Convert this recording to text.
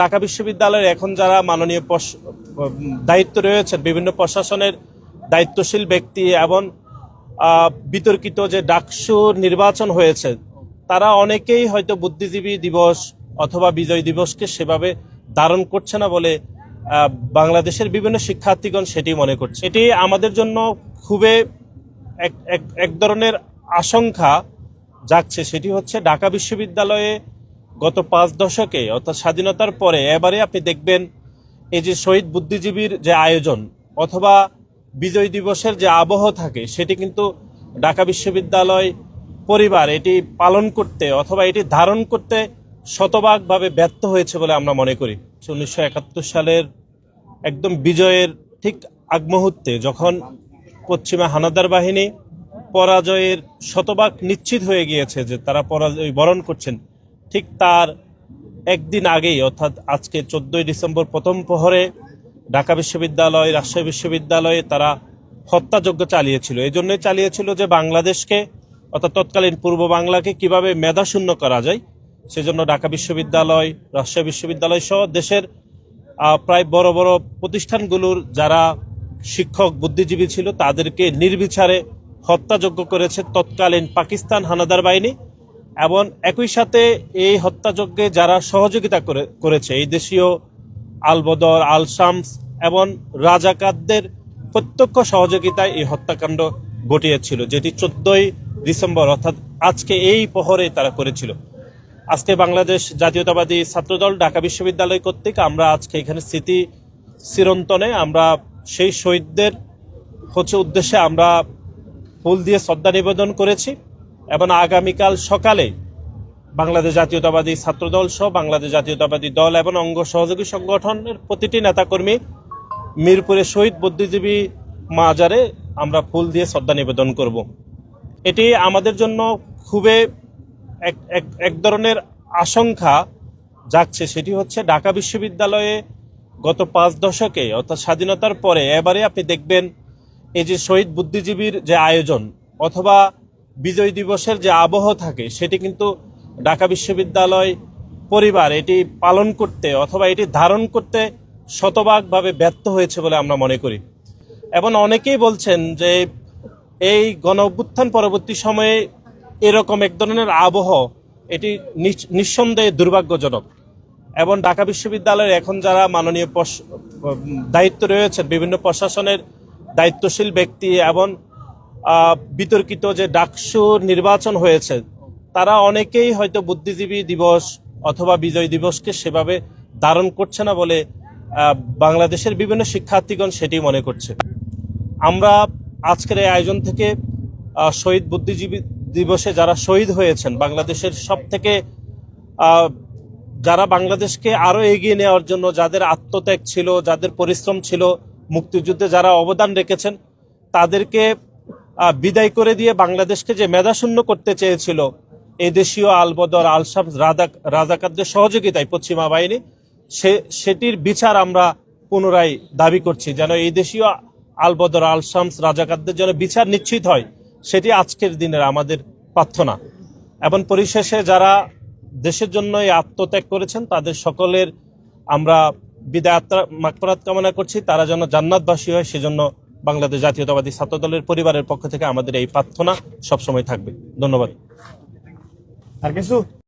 ঢাকা বিশ্ববিদ্যালয়ের এখন যারা মাননীয় দায়িত্ব রয়েছেন, বিভিন্ন প্রশাসনের দায়িত্বশীল ব্যক্তি এবং বিতর্কিত যে ডাকসুর নির্বাচন হয়েছে, তারা অনেকেই হয়তো বুদ্ধিজীবী দিবস অথবা বিজয় দিবসকে সেভাবে ধারণ করছে না বলে বাংলাদেশের বিভিন্ন শিক্ষার্থীগণ সেটি মনে করছে। এটি আমাদের জন্য খুবই এক ধরনের আশঙ্কা জাগছে। সেটি হচ্ছে ঢাকা বিশ্ববিদ্যালয়ে গত 5 দশকে অর্থাৎ স্বাধীনতার পরে এবারে আপনি দেখবেন এই যে শহীদ বুদ্ধিজীবীর যে আয়োজন অথবা বিজয় দিবসের যে আবহ থাকে, সেটি কিন্তু ঢাকা বিশ্ববিদ্যালয় পরিবার এটি পালন করতে অথবা এটি ধারণ করতে শতভাগভাবে ব্যর্থ হয়েছে বলে আমরা মনে করি। 1971 সালের একদম বিজয়ের ঠিক আগ মুহূর্তে যখন পশ্চিমা হানাদার বাহিনী পরাজয়ের শতভাগ নিশ্চিত হয়ে গিয়েছে যে তারা পরাজয় বরণ করছেন, ঠিক তার একদিন আগেই অর্থাৎ আজকে 14 ডিসেম্বর প্রথম প্রহরে ঢাকা বিশ্ববিদ্যালয়, রাজশাহী বিশ্ববিদ্যালয়ে তারা হত্যাযজ্ঞ চালিয়েছিল। এই জন্যই চালিয়েছিল যে বাংলাদেশকে অর্থাৎ তৎকালীন পূর্ব বাংলাকে কিভাবে মেধাশূন্য করা যায়, সেজন্য ঢাকা বিশ্ববিদ্যালয়, রাজশাহী বিশ্ববিদ্যালয় সহ দেশের প্রায় বড় বড় প্রতিষ্ঠানগুলোর যারা শিক্ষক বুদ্ধিজীবী ছিল তাদেরকে নির্বিচারে হত্যাযজ্ঞ করেছে তৎকালীন পাকিস্তান হানাদার বাহিনী। এবং একই সাথে এই হত্যাযজ্ঞে যারা সহযোগিতা করেছে এই দেশীয় আলবদর, আল শামস এবং রাজাকারদের প্রত্যক্ষ সহযোগিতায় এই হত্যাকাণ্ড ঘটিয়েছিল, যেটি 14 ডিসেম্বর অর্থাৎ আজকে এই প্রহরে তারা করেছিল। আজকে বাংলাদেশ জাতীয়তাবাদী ছাত্রদল ঢাকা বিশ্ববিদ্যালয় কর্তৃক আমরা আজকে এখানে স্মৃতি চিরন্তনে আমরা সেই শহীদদের উদ্দেশ্যে আমরা ফুল দিয়ে শ্রদ্ধা নিবেদন করেছি এবং আগামীকাল সকালে বাংলাদেশ জাতীয়তাবাদী ছাত্রদল সহ বাংলাদেশ জাতীয়তাবাদী দল এবং অঙ্গ সহযোগী সংগঠনের প্রতিটি নেতাকর্মী মিরপুরে শহীদ বুদ্ধিজীবী মাজারে আমরা ফুল দিয়ে শ্রদ্ধা নিবেদন করব। এটি আমাদের জন্য খুবই এক ধরনের আশঙ্কা জাগছে। সেটি হচ্ছে ঢাকা বিশ্ববিদ্যালয়ে গত 5 দশকে অর্থাৎ স্বাধীনতার পরে এবারে আপনি দেখবেন এই যে শহীদ বুদ্ধিজীবীর যে আয়োজন অথবা বিজয় দিবসের যে আবহ থাকে, সেটি কিন্তু ঢাকা বিশ্ববিদ্যালয় পরিবার এটি পালন করতে অথবা এটি ধারণ করতে শতভাগভাবে ব্যর্থ হয়েছে বলে আমরা মনে করি। এবং অনেকেই বলছেন যে এই গণ অভ্যুত্থান পরবর্তী সময়ে এরকম এক ধরনের আবহ এটি নিঃসন্দেহে দুর্ভাগ্যজনক। এবং ঢাকা বিশ্ববিদ্যালয়ের এখন যারা মাননীয় দায়িত্ব রয়েছেন, বিভিন্ন প্রশাসনের দায়িত্বশীল ব্যক্তি এবং বিতর্কিত যে ডাকসুর নির্বাচন হয়েছে, তারা অনেকেই হয়তো বুদ্ধিজীবী দিবস অথবা বিজয় দিবসকে সেভাবে ধারণ করছে না বলে বাংলাদেশের বিভিন্ন শিক্ষার্থীগণ সেটি মনে করছে। আমরা আজকের এই আয়োজন থেকে শহীদ বুদ্ধিজীবী দিবসে যারা শহীদ হয়েছেন, বাংলাদেশের সব থেকে যারা বাংলাদেশকে আরো এগিয়ে নেওয়ার জন্য যাদের আত্মত্যাগ ছিল, যাদের পরিশ্রম ছিল, মুক্তিযুদ্ধে যারা অবদান রেখেছেন, তাদেরকে বিদায় করে দিয়ে বাংলাদেশকে যে মেধাশূন্য করতে চেয়েছিল এই দেশীয় আলবদর, আল শামস, রাজাকারদের সহযোগিতায় পশ্চিমা বাহিনী, সেটির বিচার আমরা পুনরায় দাবি করছি। যেন এই দেশীয় আলবদর, আল শামস, রাজাকারদের যেন বিচার নিশ্চিত হয়, সেটি আজকের দিনের আমাদের প্রার্থনা। এবং পরিশেষে যারা দেশের জন্য এই আত্মত্যাগ করেছেন তাদের সকলের আমরা বিদায় মাগফিরাত কামনা করছি। তারা যেন জান্নাতবাসী হয়, সেজন্য বাংলাদেশ জাতীয়তাবাদী ছাত্রদলের পরিবারের পক্ষ থেকে আমাদের এই প্রার্থনা সবসময় থাকবে। ধন্যবাদ। আর কিছু